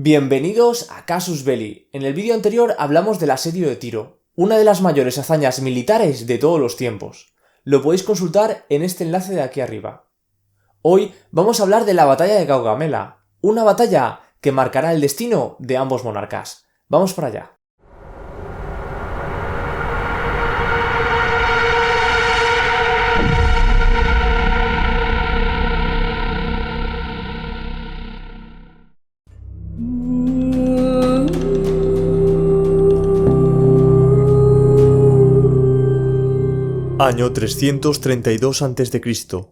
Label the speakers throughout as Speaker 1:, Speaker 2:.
Speaker 1: Bienvenidos a Casus Belli. En el vídeo anterior hablamos del asedio de Tiro, una de las mayores hazañas militares de todos los tiempos. Lo podéis consultar en este enlace de aquí arriba. Hoy vamos a hablar de la batalla de Gaugamela, una batalla que marcará el destino de ambos monarcas. Vamos para allá.
Speaker 2: Año 332 a.C.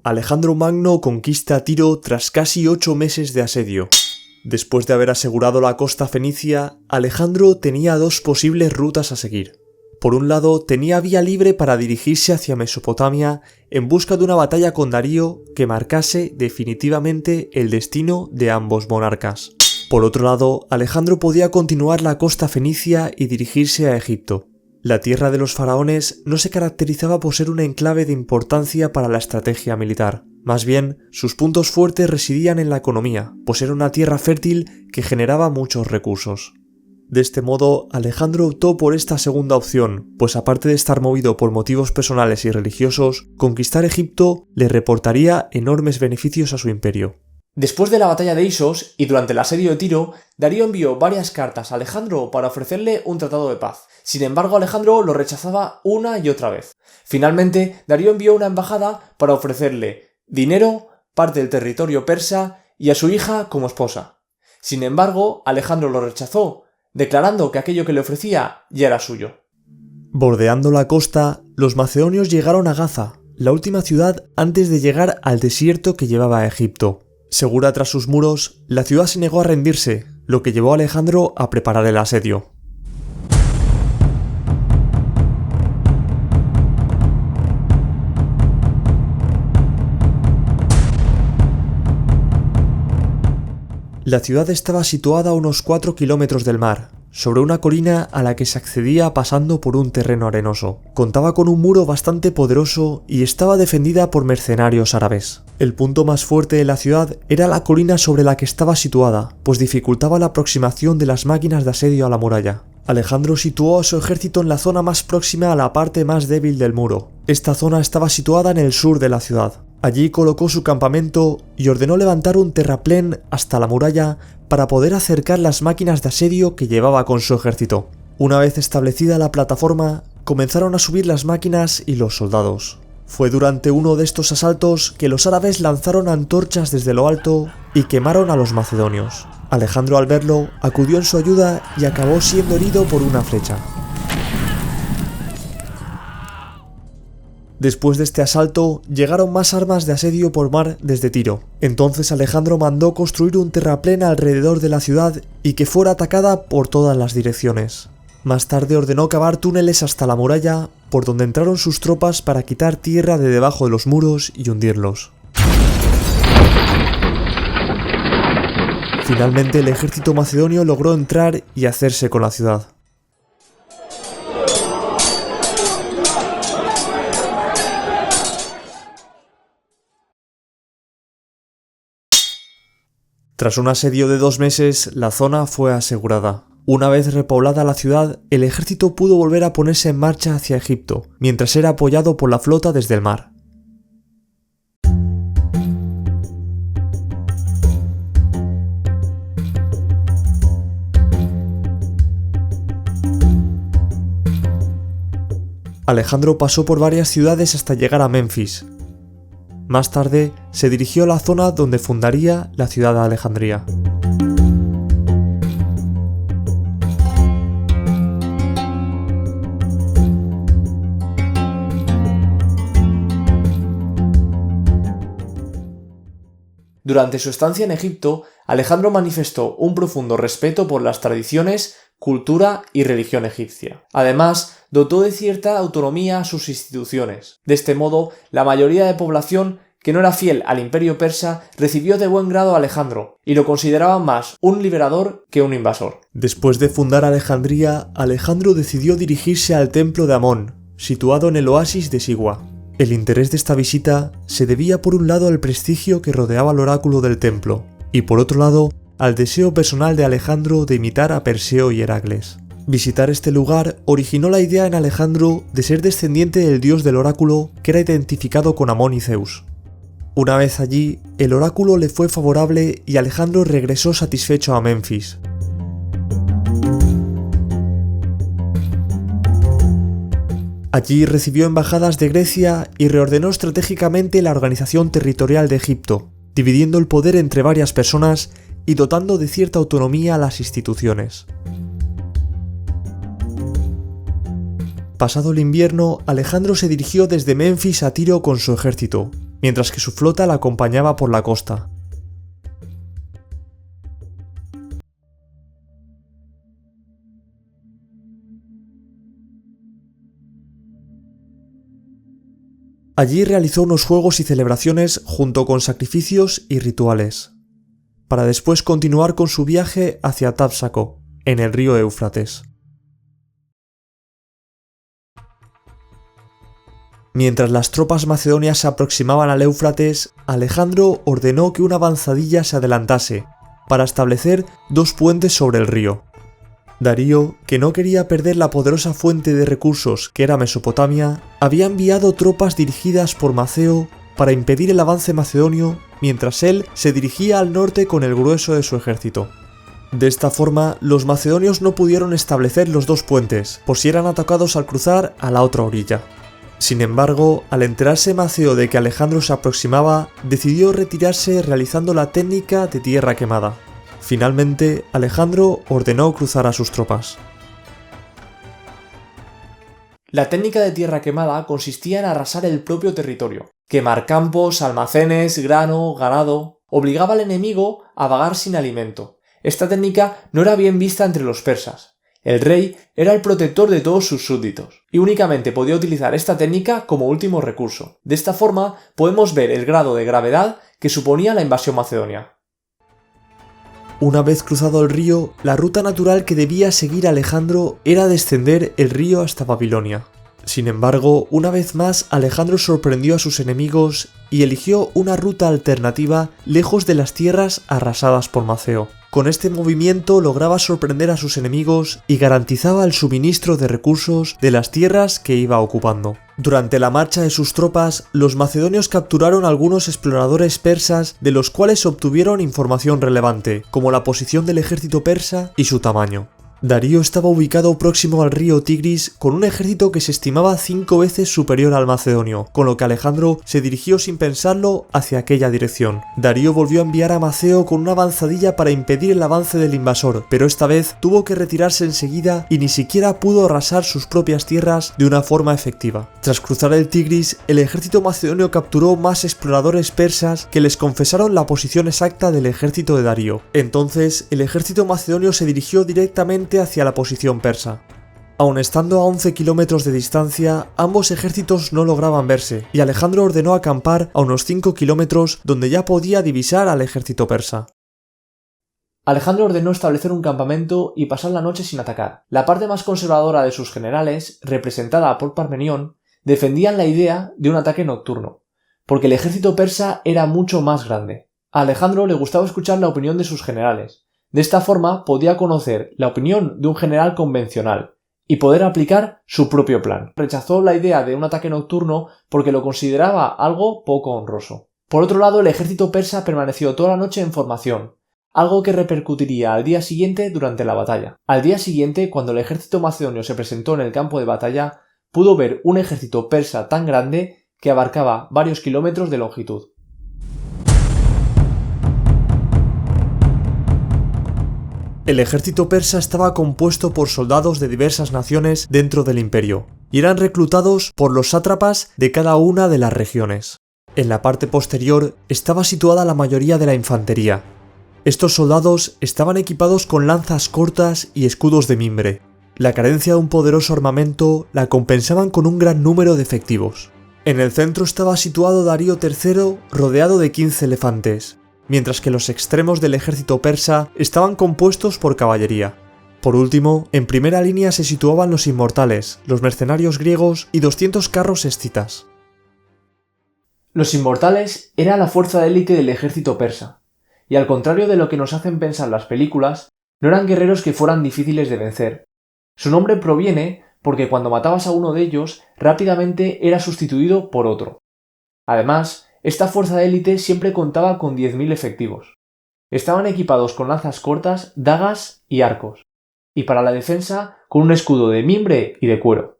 Speaker 2: Alejandro Magno conquista Tiro tras casi 8 meses de asedio. Después de haber asegurado la costa fenicia, Alejandro tenía dos posibles rutas a seguir. Por un lado, tenía vía libre para dirigirse hacia Mesopotamia en busca de una batalla con Darío que marcase definitivamente el destino de ambos monarcas. Por otro lado, Alejandro podía continuar la costa fenicia y dirigirse a Egipto. La tierra de los faraones no se caracterizaba por ser un enclave de importancia para la estrategia militar. Más bien, sus puntos fuertes residían en la economía, pues era una tierra fértil que generaba muchos recursos. De este modo, Alejandro optó por esta segunda opción, pues aparte de estar movido por motivos personales y religiosos, conquistar Egipto le reportaría enormes beneficios a su imperio.
Speaker 1: Después de la batalla de Isos y durante el asedio de Tiro, Darío envió varias cartas a Alejandro para ofrecerle un tratado de paz. Sin embargo, Alejandro lo rechazaba una y otra vez. Finalmente, Darío envió una embajada para ofrecerle dinero, parte del territorio persa y a su hija como esposa. Sin embargo, Alejandro lo rechazó, declarando que aquello que le ofrecía ya era suyo.
Speaker 2: Bordeando la costa, los macedonios llegaron a Gaza, la última ciudad antes de llegar al desierto que llevaba a Egipto. Segura tras sus muros, la ciudad se negó a rendirse, lo que llevó a Alejandro a preparar el asedio. La ciudad estaba situada a unos 4 kilómetros del mar, sobre una colina a la que se accedía pasando por un terreno arenoso. Contaba con un muro bastante poderoso y estaba defendida por mercenarios árabes. El punto más fuerte de la ciudad era la colina sobre la que estaba situada, pues dificultaba la aproximación de las máquinas de asedio a la muralla. Alejandro situó a su ejército en la zona más próxima a la parte más débil del muro. Esta zona estaba situada en el sur de la ciudad. Allí colocó su campamento y ordenó levantar un terraplén hasta la muralla para poder acercar las máquinas de asedio que llevaba con su ejército. Una vez establecida la plataforma, comenzaron a subir las máquinas y los soldados. Fue durante uno de estos asaltos que los árabes lanzaron antorchas desde lo alto y quemaron a los macedonios. Alejandro, al verlo, acudió en su ayuda y acabó siendo herido por una flecha. Después de este asalto, llegaron más armas de asedio por mar desde Tiro. Entonces Alejandro mandó construir un terraplén alrededor de la ciudad y que fuera atacada por todas las direcciones. Más tarde ordenó cavar túneles hasta la muralla, por donde entraron sus tropas para quitar tierra de debajo de los muros y hundirlos. Finalmente el ejército macedonio logró entrar y hacerse con la ciudad. Tras un asedio de 2 meses, la zona fue asegurada. Una vez repoblada la ciudad, el ejército pudo volver a ponerse en marcha hacia Egipto, mientras era apoyado por la flota desde el mar. Alejandro pasó por varias ciudades hasta llegar a Menfis. Más tarde, se dirigió a la zona donde fundaría la ciudad de Alejandría.
Speaker 1: Durante su estancia en Egipto, Alejandro manifestó un profundo respeto por las tradiciones, cultura y religión egipcia. Además, dotó de cierta autonomía a sus instituciones. De este modo, la mayoría de población que no era fiel al imperio persa recibió de buen grado a Alejandro y lo consideraban más un liberador que un invasor.
Speaker 2: Después de fundar Alejandría, Alejandro decidió dirigirse al templo de Amón, situado en el oasis de Sigua. El interés de esta visita se debía por un lado al prestigio que rodeaba al oráculo del templo, y por otro lado al deseo personal de Alejandro de imitar a Perseo y Heracles. Visitar este lugar originó la idea en Alejandro de ser descendiente del dios del oráculo que era identificado con Amón y Zeus. Una vez allí, el oráculo le fue favorable y Alejandro regresó satisfecho a Menfis. Allí recibió embajadas de Grecia y reordenó estratégicamente la organización territorial de Egipto, dividiendo el poder entre varias personas y dotando de cierta autonomía a las instituciones. Pasado el invierno, Alejandro se dirigió desde Menfis a Tiro con su ejército, mientras que su flota la acompañaba por la costa. Allí realizó unos juegos y celebraciones junto con sacrificios y rituales, para después continuar con su viaje hacia Tápsaco, en el río Éufrates. Mientras las tropas macedonias se aproximaban al Éufrates, Alejandro ordenó que una avanzadilla se adelantase, para establecer 2 puentes sobre el río. Darío, que no quería perder la poderosa fuente de recursos que era Mesopotamia, había enviado tropas dirigidas por Maceo para impedir el avance macedonio mientras él se dirigía al norte con el grueso de su ejército. De esta forma, los macedonios no pudieron establecer los 2 puentes, por si eran atacados al cruzar a la otra orilla. Sin embargo, al enterarse Maceo de que Alejandro se aproximaba, decidió retirarse realizando la técnica de tierra quemada. Finalmente, Alejandro ordenó cruzar a sus tropas.
Speaker 1: La técnica de tierra quemada consistía en arrasar el propio territorio, quemar campos, almacenes, grano, ganado, obligaba al enemigo a vagar sin alimento. Esta técnica no era bien vista entre los persas. El rey era el protector de todos sus súbditos, y únicamente podía utilizar esta técnica como último recurso. De esta forma podemos ver el grado de gravedad que suponía la invasión macedonia.
Speaker 2: Una vez cruzado el río, la ruta natural que debía seguir Alejandro era descender el río hasta Babilonia. Sin embargo, una vez más Alejandro sorprendió a sus enemigos y eligió una ruta alternativa lejos de las tierras arrasadas por Maceo. Con este movimiento lograba sorprender a sus enemigos y garantizaba el suministro de recursos de las tierras que iba ocupando. Durante la marcha de sus tropas, los macedonios capturaron algunos exploradores persas de los cuales obtuvieron información relevante, como la posición del ejército persa y su tamaño. Darío estaba ubicado próximo al río Tigris con un ejército que se estimaba 5 veces superior al macedonio, con lo que Alejandro se dirigió sin pensarlo hacia aquella dirección. Darío volvió a enviar a Maceo con una avanzadilla para impedir el avance del invasor, pero esta vez tuvo que retirarse enseguida y ni siquiera pudo arrasar sus propias tierras de una forma efectiva. Tras cruzar el Tigris, el ejército macedonio capturó más exploradores persas que les confesaron la posición exacta del ejército de Darío. Entonces, el ejército macedonio se dirigió directamente hacia la posición persa. Aun estando a 11 kilómetros de distancia, ambos ejércitos no lograban verse, y Alejandro ordenó acampar a unos 5 kilómetros donde ya podía divisar al ejército persa.
Speaker 1: Alejandro ordenó establecer un campamento y pasar la noche sin atacar. La parte más conservadora de sus generales, representada por Parmenión, defendían la idea de un ataque nocturno, porque el ejército persa era mucho más grande. A Alejandro le gustaba escuchar la opinión de sus generales. De esta forma podía conocer la opinión de un general convencional y poder aplicar su propio plan. Rechazó la idea de un ataque nocturno porque lo consideraba algo poco honroso. Por otro lado, el ejército persa permaneció toda la noche en formación, algo que repercutiría al día siguiente durante la batalla. Al día siguiente, cuando el ejército macedonio se presentó en el campo de batalla, pudo ver un ejército persa tan grande que abarcaba varios kilómetros de longitud.
Speaker 2: El ejército persa estaba compuesto por soldados de diversas naciones dentro del imperio, y eran reclutados por los sátrapas de cada una de las regiones. En la parte posterior estaba situada la mayoría de la infantería. Estos soldados estaban equipados con lanzas cortas y escudos de mimbre. La carencia de un poderoso armamento la compensaban con un gran número de efectivos. En el centro estaba situado Darío III rodeado de 15 elefantes, mientras que los extremos del ejército persa estaban compuestos por caballería. Por último, en primera línea se situaban los inmortales, los mercenarios griegos y 200 carros escitas.
Speaker 1: Los inmortales era la fuerza de élite del ejército persa. y al contrario de lo que nos hacen pensar las películas, no eran guerreros que fueran difíciles de vencer. Su nombre proviene porque cuando matabas a uno de ellos, rápidamente era sustituido por otro. Además, esta fuerza de élite siempre contaba con 10.000 efectivos. Estaban equipados con lanzas cortas, dagas y arcos, y para la defensa con un escudo de mimbre y de cuero.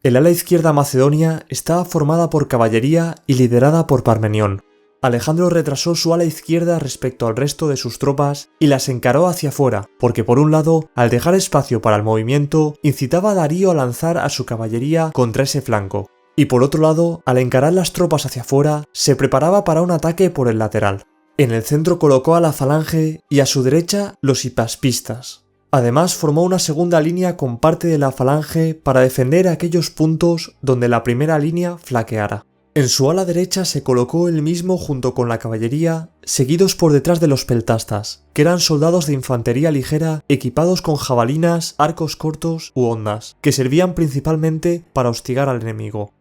Speaker 2: El ala izquierda macedonia estaba formada por caballería y liderada por Parmenión. Alejandro retrasó su ala izquierda respecto al resto de sus tropas y las encaró hacia afuera, porque por un lado, al dejar espacio para el movimiento, incitaba a Darío a lanzar a su caballería contra ese flanco, y por otro lado, al encarar las tropas hacia afuera, se preparaba para un ataque por el lateral. En el centro colocó a la falange y a su derecha los hipaspistas. Además formó una segunda línea con parte de la falange para defender aquellos puntos donde la primera línea flaqueara. En su ala derecha se colocó él mismo junto con la caballería, seguidos por detrás de los peltastas, que eran soldados de infantería ligera equipados con jabalinas, arcos cortos u hondas, que servían principalmente para hostigar al enemigo.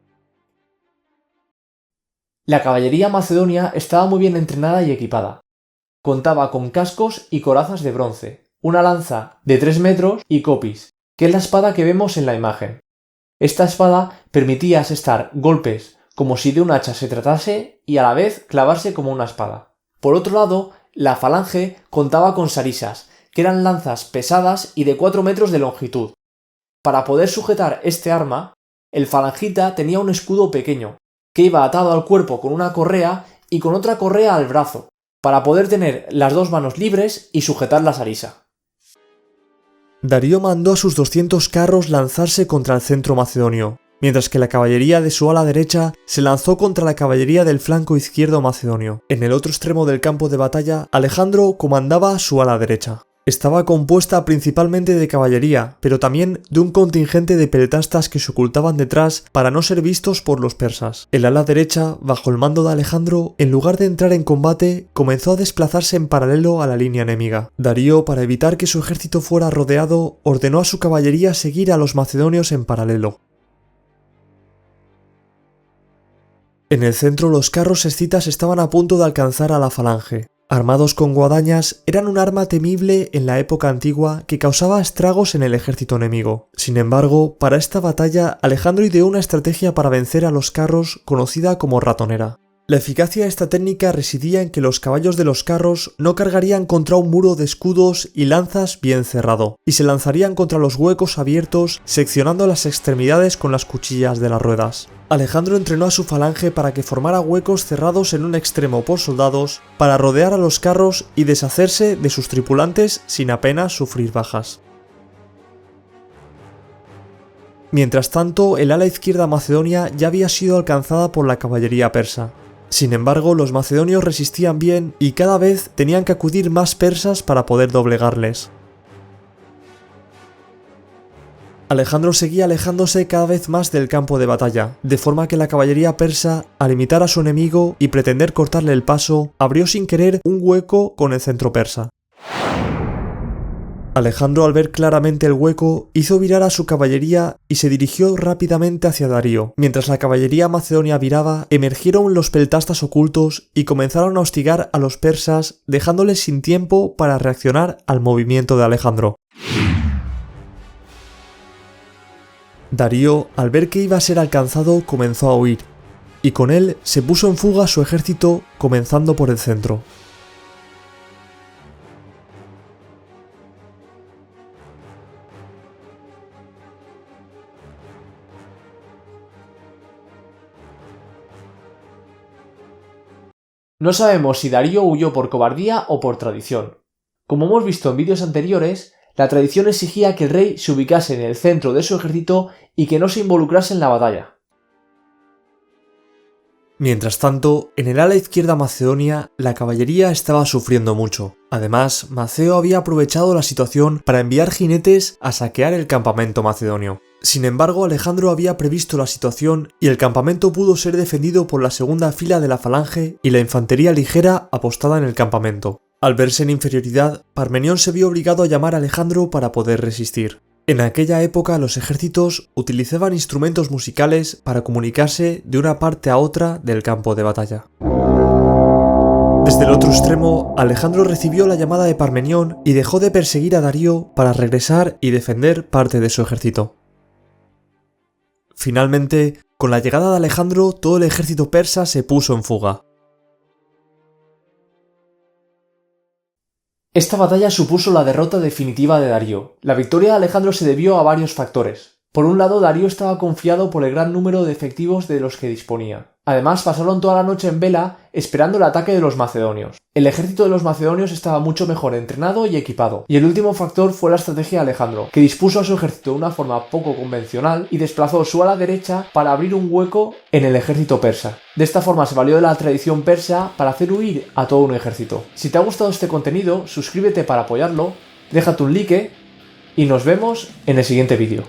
Speaker 1: La caballería macedonia estaba muy bien entrenada y equipada. Contaba con cascos y corazas de bronce, una lanza de 3 metros y copis, que es la espada que vemos en la imagen. Esta espada permitía asestar golpes como si de un hacha se tratase y a la vez clavarse como una espada. Por otro lado, la falange contaba con sarisas, que eran lanzas pesadas y de 4 metros de longitud. Para poder sujetar este arma, el falangita tenía un escudo pequeño, que iba atado al cuerpo con una correa y con otra correa al brazo, para poder tener las 2 manos libres y sujetar la sarisa.
Speaker 2: Darío mandó a sus 200 carros lanzarse contra el centro macedonio, mientras que la caballería de su ala derecha se lanzó contra la caballería del flanco izquierdo macedonio. En el otro extremo del campo de batalla, Alejandro comandaba su ala derecha. Estaba compuesta principalmente de caballería, pero también de un contingente de peltastas que se ocultaban detrás para no ser vistos por los persas. El ala derecha, bajo el mando de Alejandro, en lugar de entrar en combate, comenzó a desplazarse en paralelo a la línea enemiga. Darío, para evitar que su ejército fuera rodeado, ordenó a su caballería seguir a los macedonios en paralelo. En el centro los carros escitas estaban a punto de alcanzar a la falange. Armados con guadañas, eran un arma temible en la época antigua que causaba estragos en el ejército enemigo. Sin embargo, para esta batalla, Alejandro ideó una estrategia para vencer a los carros conocida como ratonera. La eficacia de esta técnica residía en que los caballos de los carros no cargarían contra un muro de escudos y lanzas bien cerrado, y se lanzarían contra los huecos abiertos, seccionando las extremidades con las cuchillas de las ruedas. Alejandro entrenó a su falange para que formara huecos cerrados en un extremo por soldados para rodear a los carros y deshacerse de sus tripulantes sin apenas sufrir bajas. Mientras tanto, el ala izquierda macedonia ya había sido alcanzada por la caballería persa. Sin embargo, los macedonios resistían bien y cada vez tenían que acudir más persas para poder doblegarles. Alejandro seguía alejándose cada vez más del campo de batalla, de forma que la caballería persa, al imitar a su enemigo y pretender cortarle el paso, abrió sin querer un hueco con el centro persa. Alejandro, al ver claramente el hueco, hizo virar a su caballería y se dirigió rápidamente hacia Darío. Mientras la caballería macedonia viraba, emergieron los peltastas ocultos y comenzaron a hostigar a los persas, dejándoles sin tiempo para reaccionar al movimiento de Alejandro. Darío, al ver que iba a ser alcanzado, comenzó a huir, y con él se puso en fuga su ejército, comenzando por el centro.
Speaker 1: No sabemos si Darío huyó por cobardía o por tradición. Como hemos visto en vídeos anteriores, la tradición exigía que el rey se ubicase en el centro de su ejército y que no se involucrase en la batalla.
Speaker 2: Mientras tanto, en el ala izquierda macedonia, la caballería estaba sufriendo mucho. Además, Maceo había aprovechado la situación para enviar jinetes a saquear el campamento macedonio. Sin embargo, Alejandro había previsto la situación y el campamento pudo ser defendido por la segunda fila de la falange y la infantería ligera apostada en el campamento. Al verse en inferioridad, Parmenión se vio obligado a llamar a Alejandro para poder resistir. En aquella época los ejércitos utilizaban instrumentos musicales para comunicarse de una parte a otra del campo de batalla. Desde el otro extremo, Alejandro recibió la llamada de Parmenión y dejó de perseguir a Darío para regresar y defender parte de su ejército. Finalmente, con la llegada de Alejandro, todo el ejército persa se puso en fuga.
Speaker 1: Esta batalla supuso la derrota definitiva de Darío. La victoria de Alejandro se debió a varios factores. Por un lado, Darío estaba confiado por el gran número de efectivos de los que disponía. Además, pasaron toda la noche en vela esperando el ataque de los macedonios. El ejército de los macedonios estaba mucho mejor entrenado y equipado. Y el último factor fue la estrategia de Alejandro, que dispuso a su ejército de una forma poco convencional y desplazó su ala derecha para abrir un hueco en el ejército persa. De esta forma se valió de la tradición persa para hacer huir a todo un ejército. Si te ha gustado este contenido, suscríbete para apoyarlo, déjate un like y nos vemos en el siguiente vídeo.